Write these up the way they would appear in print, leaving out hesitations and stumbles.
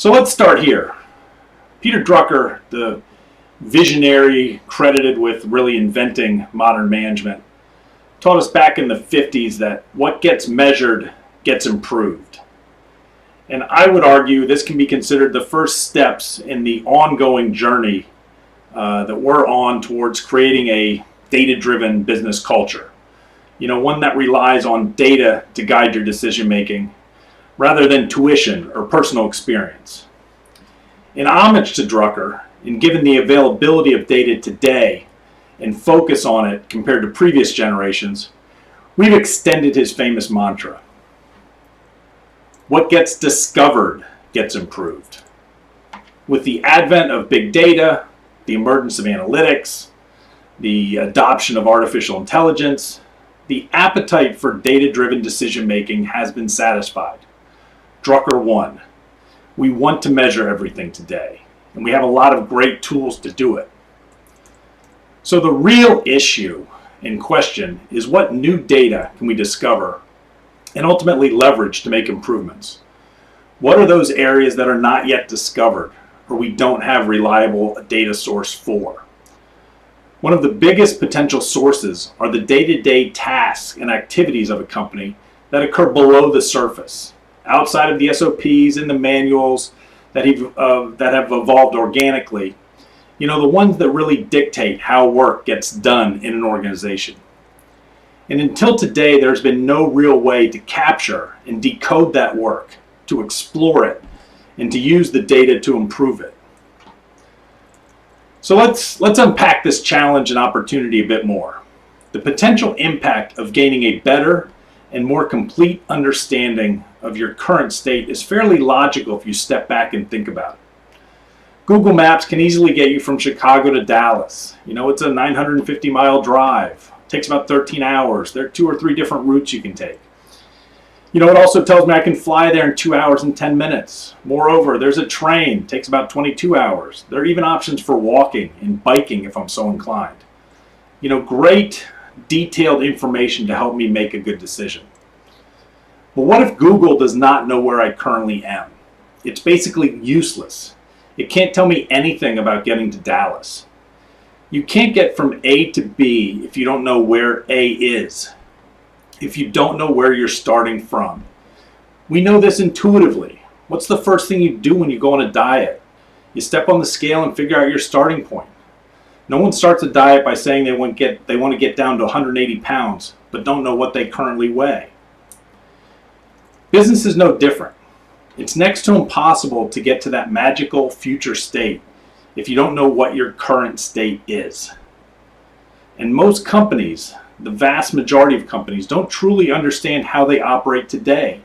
So let's start here. Peter Drucker, the visionary credited with really inventing modern management, taught us back in the 50s that what gets measured gets improved. And I would argue this can be considered the first steps in the ongoing journey that we're on towards creating a data-driven business culture. One that relies on data to guide your decision making rather than tuition or personal experience. In homage to Drucker, and given the availability of data today and focus on it compared to previous generations, we've extended his famous mantra: what gets discovered gets improved. With the advent of big data, the emergence of analytics, the adoption of artificial intelligence, the appetite for data-driven decision-making has been satisfied. Drucker won. We want to measure everything today, and we have a lot of great tools to do it. So the real issue in question is what new data can we discover and ultimately leverage to make improvements? What are those areas that are not yet discovered or we don't have reliable data source for? One of the biggest potential sources are the day-to-day tasks and activities of a company that occur below the surface, outside of the SOPs and the manuals that have evolved organically. The ones that really dictate how work gets done in an organization. And until today, there's been no real way to capture and decode that work, to explore it, and to use the data to improve it. So let's unpack this challenge and opportunity a bit more. The potential impact of gaining a better and more complete understanding of your current state is fairly logical if you step back and think about it. Google Maps can easily get you from Chicago to Dallas. It's a 950-mile drive. It takes about 13 hours. There are 2 or 3 different routes you can take. It also tells me I can fly there in 2 hours and 10 minutes. Moreover, there's a train. It takes about 22 hours. There are even options for walking and biking if I'm so inclined. Great detailed information to help me make a good decision. But what if Google does not know where I currently am? It's basically useless. It can't tell me anything about getting to Dallas. You can't get from A to B if you don't know where A is, if you don't know where you're starting from. We know this intuitively. What's the first thing you do when you go on a diet? You step on the scale and figure out your starting point. No one starts a diet by saying they want to get down to 180 pounds, but don't know what they currently weigh. Business is no different. It's next to impossible to get to that magical future state if you don't know what your current state is. And most companies, the vast majority of companies, don't truly understand how they operate today,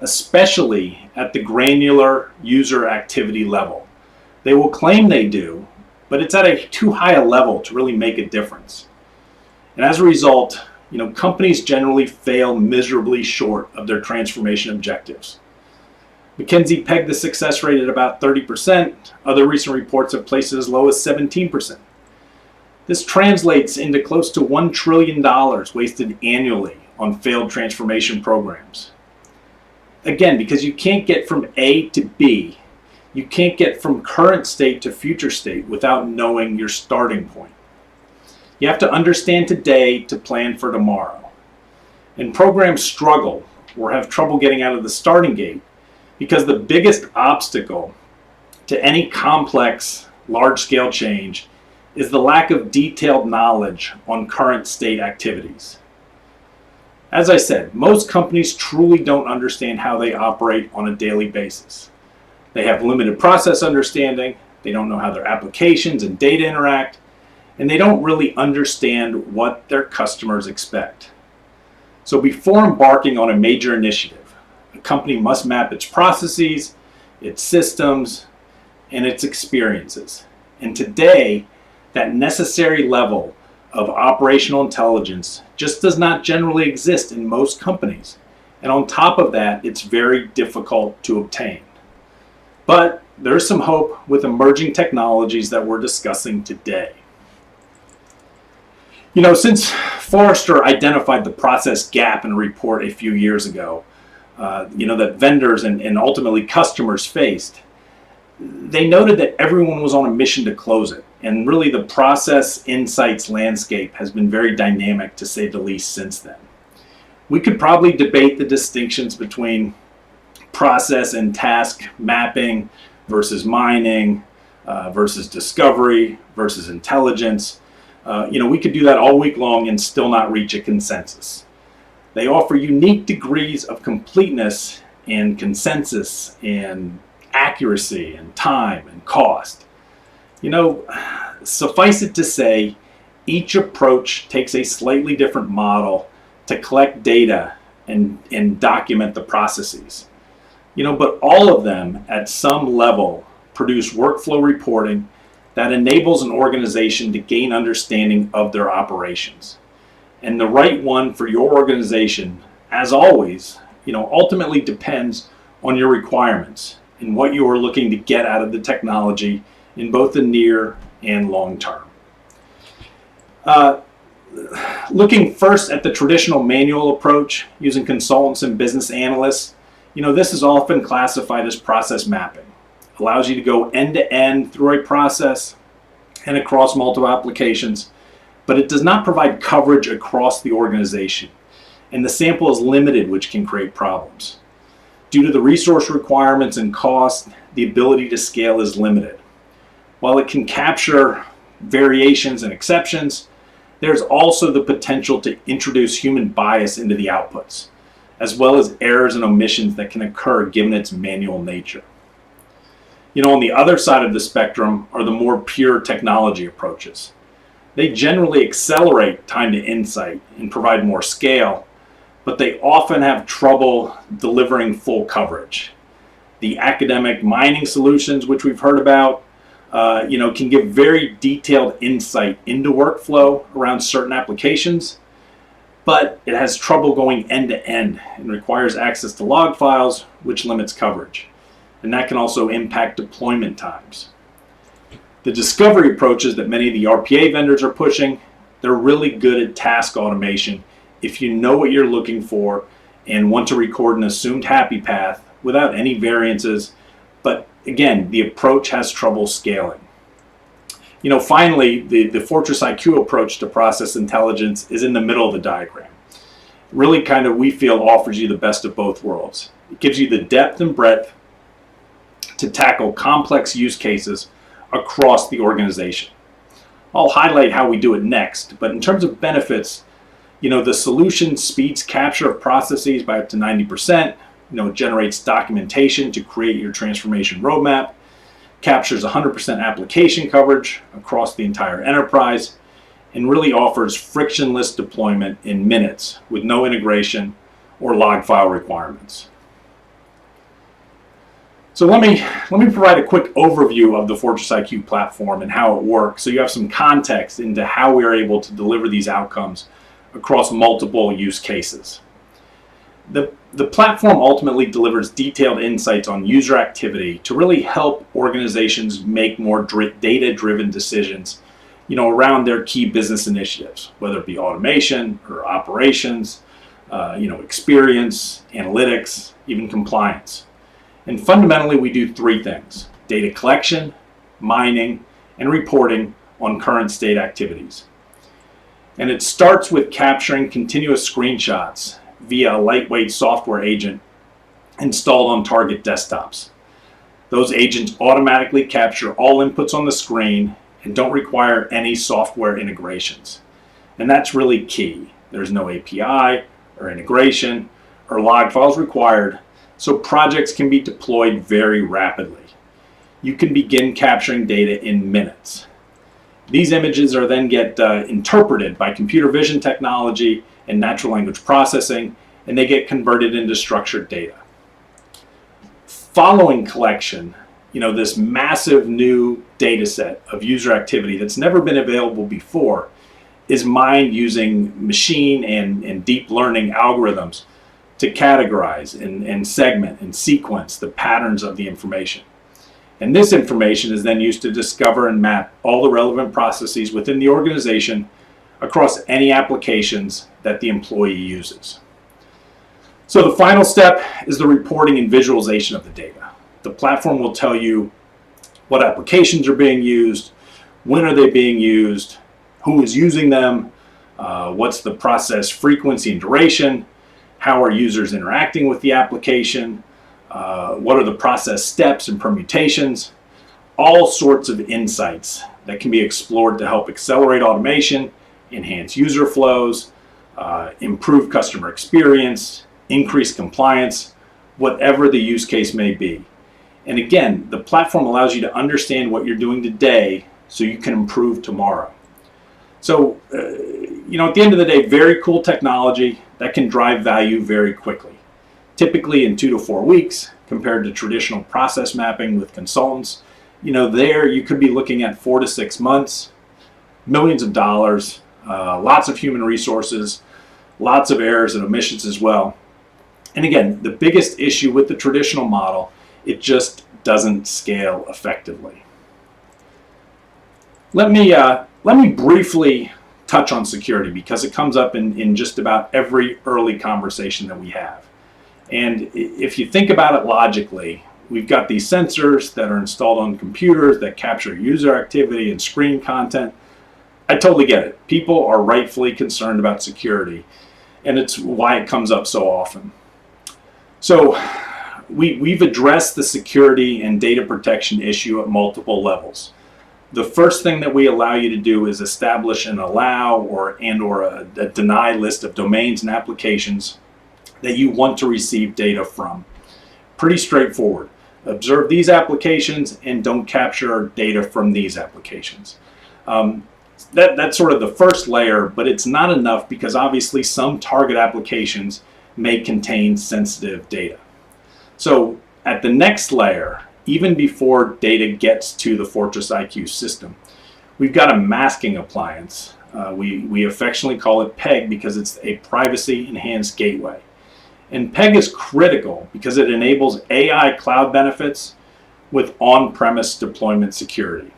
especially at the granular user activity level. They will claim they do, but it's at a too high a level to really make a difference. And as a result, companies generally fail miserably short of their transformation objectives. McKinsey pegged the success rate at about 30%. Other recent reports have placed it as low as 17%. This translates into close to $1 trillion wasted annually on failed transformation programs. Again, because you can't get from A to B, you can't get from current state to future state without knowing your starting point. You have to understand today to plan for tomorrow. And programs struggle or have trouble getting out of the starting gate because the biggest obstacle to any complex, large-scale change is the lack of detailed knowledge on current state activities. As I said, most companies truly don't understand how they operate on a daily basis. They have limited process understanding, they don't know how their applications and data interact, and they don't really understand what their customers expect. So before embarking on a major initiative, a company must map its processes, its systems, and its experiences. And today, that necessary level of operational intelligence just does not generally exist in most companies. And on top of that, it's very difficult to obtain. But there's some hope with emerging technologies that we're discussing today. Since Forrester identified the process gap in a report a few years ago, that vendors and ultimately customers faced, They noted that everyone was on a mission to close it, and really the process insights landscape has been very dynamic, to say the least, since then. We could probably debate the distinctions between process and task mapping versus mining, versus discovery versus intelligence. We could do that all week long and still not reach a consensus. They offer unique degrees of completeness and consensus and accuracy and time and cost. Suffice it to say, each approach takes a slightly different model to collect data and document the processes. But all of them at some level produce workflow reporting that enables an organization to gain understanding of their operations. And the right one for your organization, as always, ultimately depends on your requirements and what you are looking to get out of the technology in both the near and long term. Looking first at the traditional manual approach using consultants and business analysts, this is often classified as process mapping. It allows you to go end to end through a process and across multiple applications, but it does not provide coverage across the organization, and the sample is limited, which can create problems. Due to the resource requirements and cost, the ability to scale is limited. While it can capture variations and exceptions, there's also the potential to introduce human bias into the outputs, as well as errors and omissions that can occur given its manual nature. On the other side of the spectrum are the more pure technology approaches. They generally accelerate time to insight and provide more scale, but they often have trouble delivering full coverage. The academic mining solutions, which we've heard about, can give very detailed insight into workflow around certain applications, but it has trouble going end to end and requires access to log files, which limits coverage. And that can also impact deployment times. The discovery approaches that many of the RPA vendors are pushing, they're really good at task automation if you know what you're looking for and want to record an assumed happy path without any variances. But again, the approach has trouble scaling. Finally, the Fortress IQ approach to process intelligence is in the middle of the diagram. Really we feel offers you the best of both worlds. It gives you the depth and breadth to tackle complex use cases across the organization. I'll highlight how we do it next, but in terms of benefits, the solution speeds capture of processes by up to 90%. It generates documentation to create your transformation roadmap, captures 100% application coverage across the entire enterprise, and really offers frictionless deployment in minutes with no integration or log file requirements. So let me provide a quick overview of the Fortress IQ platform and how it works, so you have some context into how we are able to deliver these outcomes across multiple use cases. The platform ultimately delivers detailed insights on user activity to really help organizations make more data-driven decisions, around their key business initiatives, whether it be automation or operations, experience, analytics, even compliance. And fundamentally, we do three things: data collection, mining, and reporting on current state activities. And it starts with capturing continuous screenshots via a lightweight software agent installed on target desktops. Those agents automatically capture all inputs on the screen and don't require any software integrations. And that's really key. There's no API or integration or log files required, so projects can be deployed very rapidly. You can begin capturing data in minutes. These images are then get interpreted by computer vision technology and natural language processing, and they get converted into structured data. Following collection, this massive new data set of user activity that's never been available before is mined using machine and deep learning algorithms to categorize and segment and sequence the patterns of the information. And this information is then used to discover and map all the relevant processes within the organization across any applications that the employee uses. So the final step is the reporting and visualization of the data. The platform will tell you what applications are being used, when are they being used, who is using them, what's the process frequency and duration, how are users interacting with the application, what are the process steps and permutations, all sorts of insights that can be explored to help accelerate automation, enhance user flows, improve customer experience, increase compliance, whatever the use case may be. And again, the platform allows you to understand what you're doing today so you can improve tomorrow. So, at the end of the day, very cool technology that can drive value very quickly. Typically in 2 to 4 weeks compared to traditional process mapping with consultants. There you could be looking at 4 to 6 months, millions of dollars, lots of human resources, lots of errors and omissions as well. And again, the biggest issue with the traditional model, it just doesn't scale effectively. Let me briefly touch on security because it comes up in just about every early conversation that we have. And if you think about it logically, we've got these sensors that are installed on computers that capture user activity and screen content. I totally get it. People are rightfully concerned about security, and it's why it comes up so often. So we've addressed the security and data protection issue at multiple levels. The first thing that we allow you to do is establish an allow or a deny list of domains and applications that you want to receive data from. Pretty straightforward. Observe these applications and don't capture data from these applications. That's sort of the first layer, but it's not enough because obviously some target applications may contain sensitive data. So at the next layer, even before data gets to the Fortress IQ system, we've got a masking appliance. We affectionately call it PEG because it's a privacy enhanced gateway. And PEG is critical because it enables AI cloud benefits with on-premise deployment security.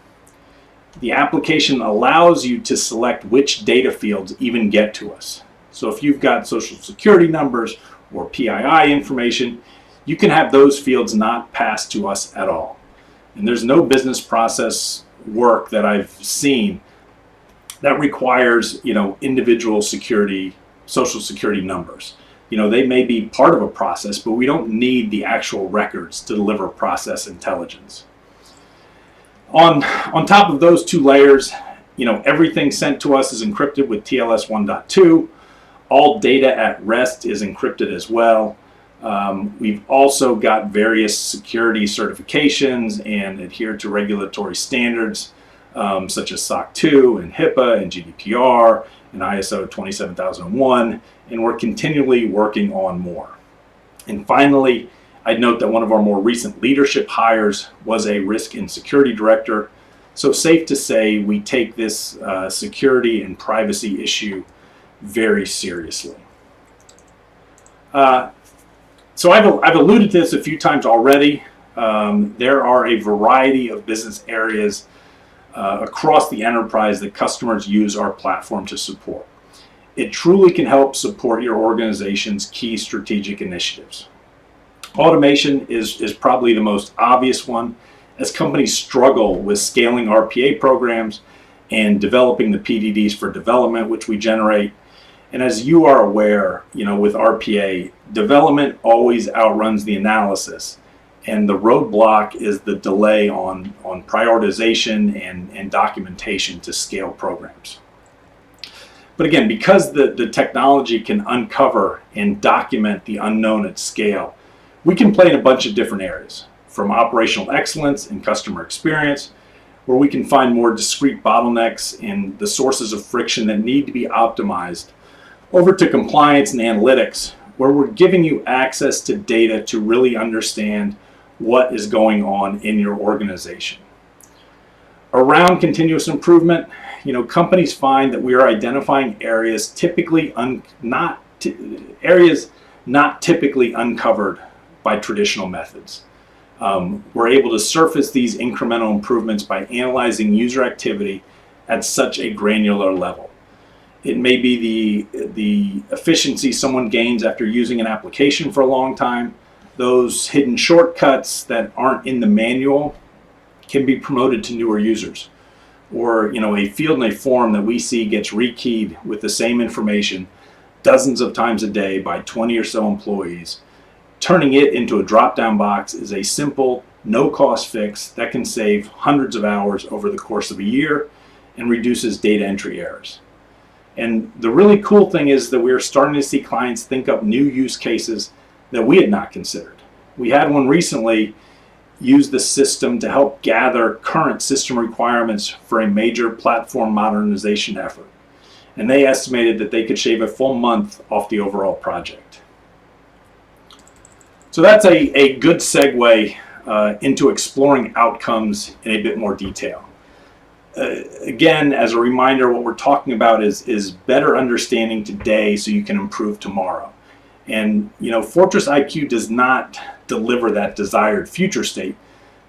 The application allows you to select which data fields even get to us. So if you've got social security numbers or PII information, you can have those fields not passed to us at all. And there's no business process work that I've seen that requires, individual social security numbers. They may be part of a process, but we don't need the actual records to deliver process intelligence. On top of those two layers, everything sent to us is encrypted with TLS 1.2. All data at rest is encrypted as well. We've also got various security certifications and adhere to regulatory standards such as SOC 2 and HIPAA and GDPR and ISO 27001, and we're continually working on more. And finally, I'd note that one of our more recent leadership hires was a risk and security director. So safe to say we take this security and privacy issue very seriously. So I've alluded to this a few times already. There are a variety of business areas across the enterprise that customers use our platform to support. It truly can help support your organization's key strategic initiatives. Automation is probably the most obvious one, as companies struggle with scaling RPA programs and developing the PDDs for development, which we generate. And as you are aware, with RPA, development always outruns the analysis. And the roadblock is the delay on prioritization and documentation to scale programs. But again, because the technology can uncover and document the unknown at scale, we can play in a bunch of different areas, from operational excellence and customer experience, where we can find more discrete bottlenecks and the sources of friction that need to be optimized, over to compliance and analytics, where we're giving you access to data to really understand what is going on in your organization. Around continuous improvement, companies find that we are identifying areas not typically uncovered by traditional methods. We're able to surface these incremental improvements by analyzing user activity at such a granular level. It may be the efficiency someone gains after using an application for a long time, those hidden shortcuts that aren't in the manual, can be promoted to newer users. Or, a field in a form that we see gets rekeyed with the same information dozens of times a day by 20 or so employees. Turning it into a drop-down box is a simple, no-cost fix that can save hundreds of hours over the course of a year and reduces data entry errors. And the really cool thing is that we're starting to see clients think up new use cases that we had not considered. We had one recently use the system to help gather current system requirements for a major platform modernization effort. And they estimated that they could shave a full month off the overall project. So that's a good segue into exploring outcomes in a bit more detail. Again, as a reminder, what we're talking about is better understanding today so you can improve tomorrow. And Fortress IQ does not deliver that desired future state,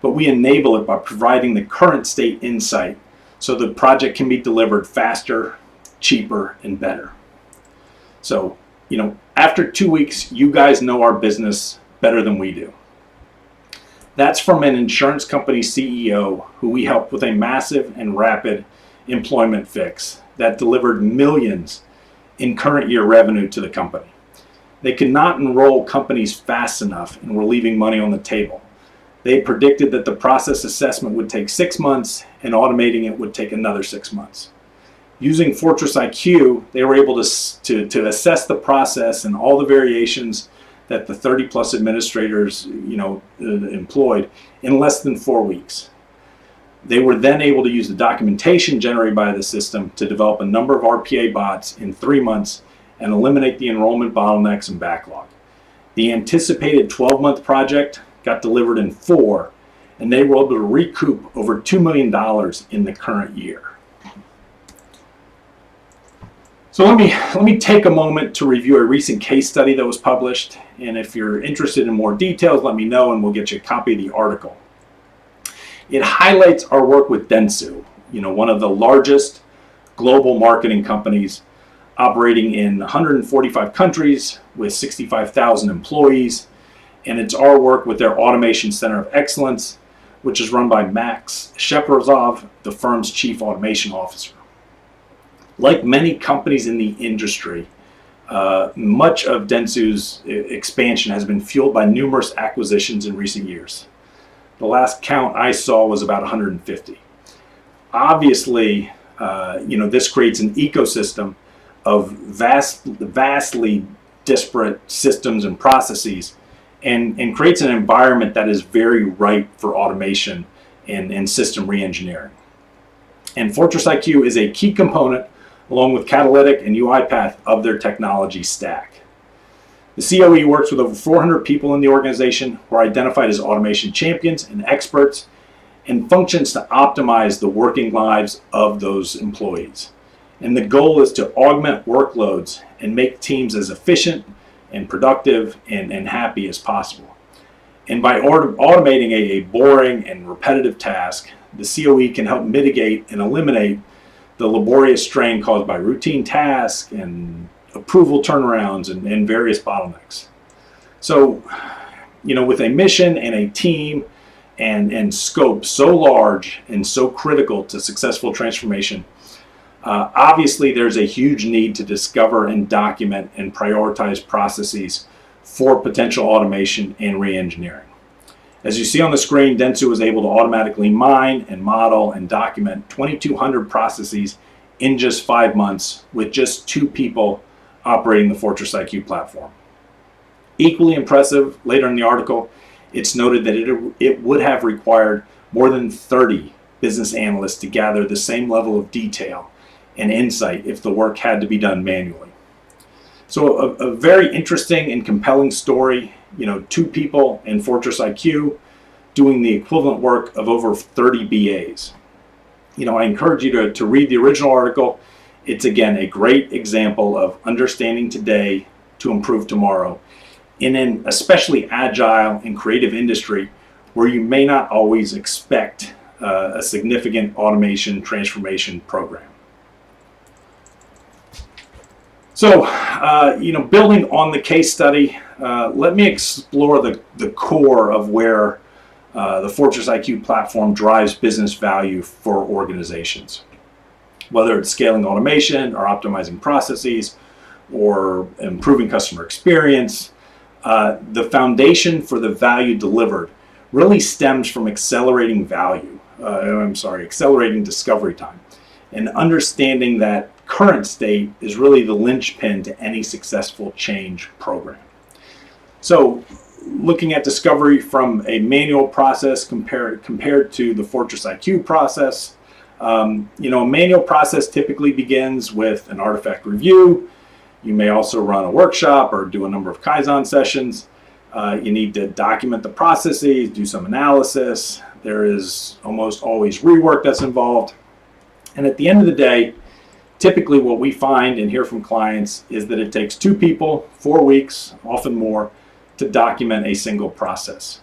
but we enable it by providing the current state insight so the project can be delivered faster, cheaper, and better. So, after 2 weeks, you guys know our business better than we do. That's from an insurance company CEO who we helped with a massive and rapid employment fix that delivered millions in current year revenue to the company. They could not enroll companies fast enough and were leaving money on the table. They predicted that the process assessment would take 6 months and automating it would take another 6 months. Using Fortress IQ, they were able to assess the process and all the variations that the 30 plus administrators employed in less than 4 weeks. They were then able to use the documentation generated by the system to develop a number of RPA bots in 3 months and eliminate the enrollment bottlenecks and backlog. The anticipated 12-month project got delivered in 4, and they were able to recoup over $2 million in the current year. So let me take a moment to review a recent case study that was published, and if you're interested in more details, let me know and we'll get you a copy of the article. It highlights our work with Dentsu, one of the largest global marketing companies operating in 145 countries with 65,000 employees, and it's our work with their Automation Center of Excellence, which is run by Max Sheprozov, the firm's chief automation officer. Like many companies in the industry, much of Dentsu's expansion has been fueled by numerous acquisitions in recent years. The last count I saw was about 150. Obviously, this creates an ecosystem of vastly disparate systems and processes and creates an environment that is very ripe for automation and system reengineering. And Fortress IQ is a key component along with Catalytic and UiPath of their technology stack. The COE works with over 400 people in the organization who are identified as automation champions and experts and functions to optimize the working lives of those employees. And the goal is to augment workloads and make teams as efficient and productive and happy as possible. And by automating a boring and repetitive task, the COE can help mitigate and eliminate the laborious strain caused by routine tasks and approval turnarounds and various bottlenecks. So, with a mission and a team and scope so large and so critical to successful transformation, obviously there's a huge need to discover and document and prioritize processes for potential automation and re-engineering. As you see on the screen, Dentsu was able to automatically mine and model and document 2,200 processes in just 5 months with just 2 people operating the Fortress IQ platform. Equally impressive, later in the article, it's noted that it would have required more than 30 business analysts to gather the same level of detail and insight if the work had to be done manually. So a very interesting and compelling story, 2 people in Fortress IQ doing the equivalent work of over 30 BAs. I encourage you to read the original article. It's again a great example of understanding today to improve tomorrow in an especially agile and creative industry where you may not always expect a significant automation transformation program. So, building on the case study, let me explore the core of where The Fortress IQ platform drives business value for organizations, whether it's scaling automation or optimizing processes or improving customer experience. The foundation for the value delivered really stems from accelerating accelerating discovery time, and understanding that current state is really the linchpin to any successful change program. So, looking at discovery from a manual process compared to the Fortress IQ process, a manual process typically begins with an artifact review. You may also run a workshop or do a number of Kaizen sessions. You need to document the processes, do some analysis. There is almost always rework that's involved. And at the end of the day, typically what we find and hear from clients is that it takes 2 people, 4 weeks, often more, to document a single process.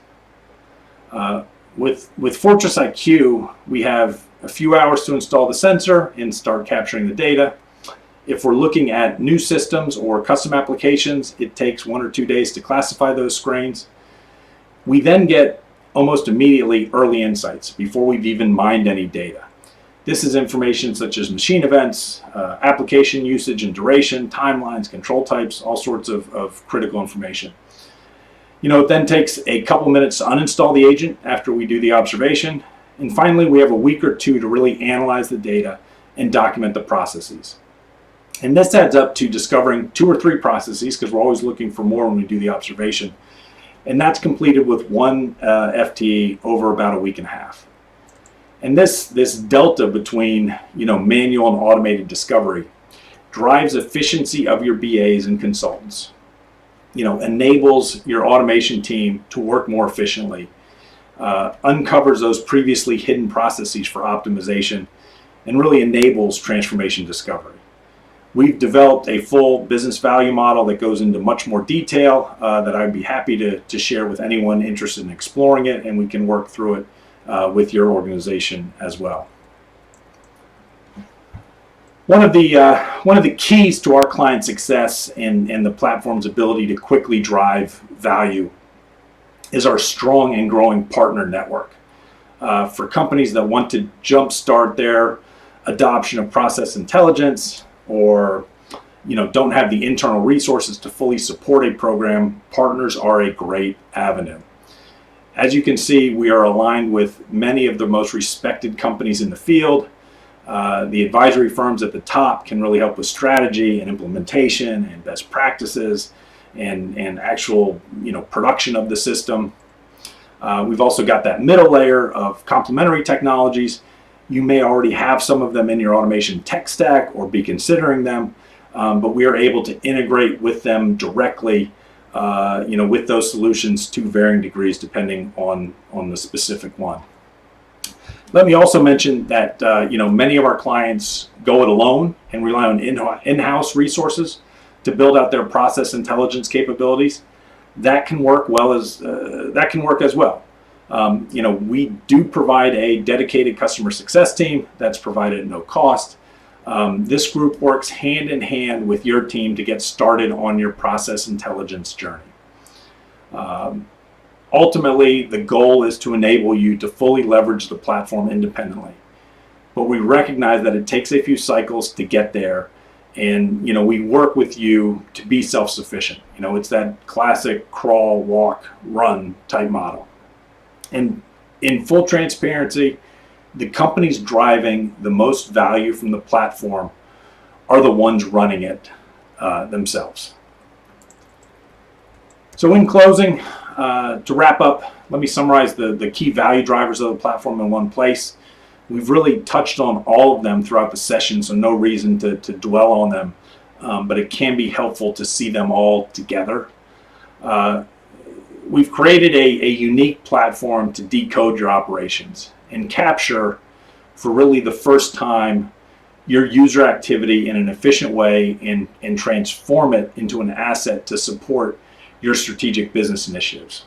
With Fortress IQ, we have a few hours to install the sensor and start capturing the data. If we're looking at new systems or custom applications, it takes 1 or 2 days to classify those screens. We then get almost immediately early insights before we've even mined any data. This is information such as machine events, application usage and duration, timelines, control types, all sorts of critical information. It then takes a couple minutes to uninstall the agent after we do the observation. And finally, we have a week or 2 to really analyze the data and document the processes. And this adds up to discovering 2 or 3 processes, because we're always looking for more when we do the observation. And that's completed with 1 FTE over about a week and a half. And this delta between manual and automated discovery drives efficiency of your BAs and consultants. Enables your automation team to work more efficiently, uncovers those previously hidden processes for optimization, and really enables transformation discovery. We've developed a full business value model that goes into much more detail that I'd be happy to share with anyone interested in exploring it, and we can work through it with your organization as well. One of the keys to our client success and the platform's ability to quickly drive value is our strong and growing partner network. For companies that want to jumpstart their adoption of process intelligence, or don't have the internal resources to fully support a program, partners are a great avenue. As you can see, we are aligned with many of the most respected companies in the field. The advisory firms at the top can really help with strategy and implementation and best practices and actual production of the system. We've also got that middle layer of complementary technologies. You may already have some of them in your automation tech stack or be considering them, but we are able to integrate with them directly, with those solutions to varying degrees depending on the specific one. Let me also mention that many of our clients go it alone and rely on in-house resources to build out their process intelligence capabilities. That can work as well. We do provide a dedicated customer success team that's provided at no cost. This group works hand in hand with your team to get started on your process intelligence journey. Ultimately, the goal is to enable you to fully leverage the platform independently. But we recognize that it takes a few cycles to get there. And, we work with you to be self-sufficient. It's that classic crawl, walk, run type model. And in full transparency, the companies driving the most value from the platform are the ones running it themselves. So in closing, to wrap up, let me summarize the key value drivers of the platform in one place. We've really touched on all of them throughout the session, so no reason to dwell on them, but it can be helpful to see them all together. We've created a unique platform to decode your operations and capture, for really the first time, your user activity in an efficient way and transform it into an asset to support your strategic business initiatives.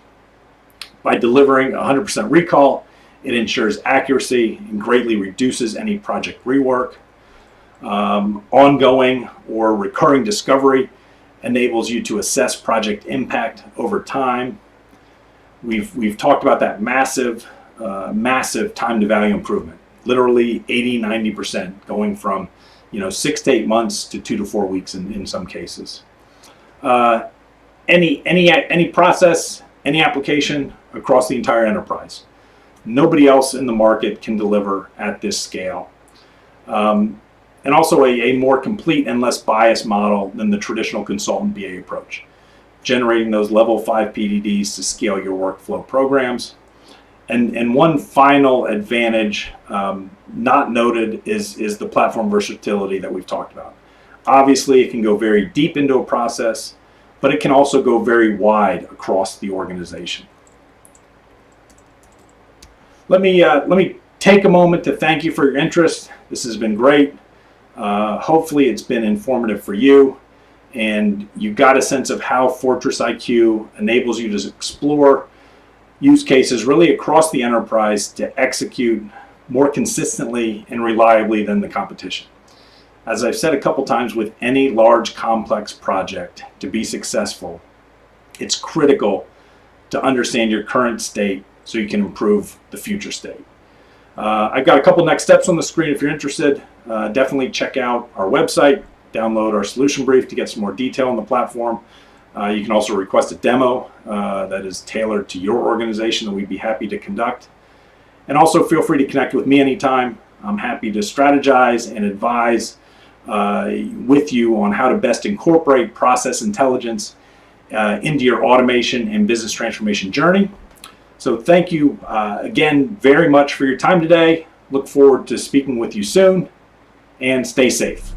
By delivering 100% recall, it ensures accuracy and greatly reduces any project rework. Ongoing or recurring discovery enables you to assess project impact over time. We've talked about that massive time to value improvement, literally 80-90%, going from 6 to 8 months to 2 to 4 weeks in some cases. Any process, any application across the entire enterprise. Nobody else in the market can deliver at this scale. And also a more complete and less biased model than the traditional consultant BA approach, generating those level 5 PDDs to scale your workflow programs. And one final advantage not noted is the platform versatility that we've talked about. Obviously, it can go very deep into a process, but it can also go very wide across the organization. Let me take a moment to thank you for your interest. This has been great. Hopefully it's been informative for you, and you got a sense of how Fortress IQ enables you to explore use cases really across the enterprise to execute more consistently and reliably than the competition. As I've said a couple times, with any large complex project to be successful, it's critical to understand your current state so you can improve the future state. I've got a couple next steps on the screen if you're interested. Definitely check out our website, download our solution brief to get some more detail on the platform. You can also request a demo that is tailored to your organization that we'd be happy to conduct. And also feel free to connect with me anytime. I'm happy to strategize and advise with you on how to best incorporate process intelligence into your automation and business transformation journey. So thank you again very much for your time today. Look forward to speaking with you soon, and stay safe.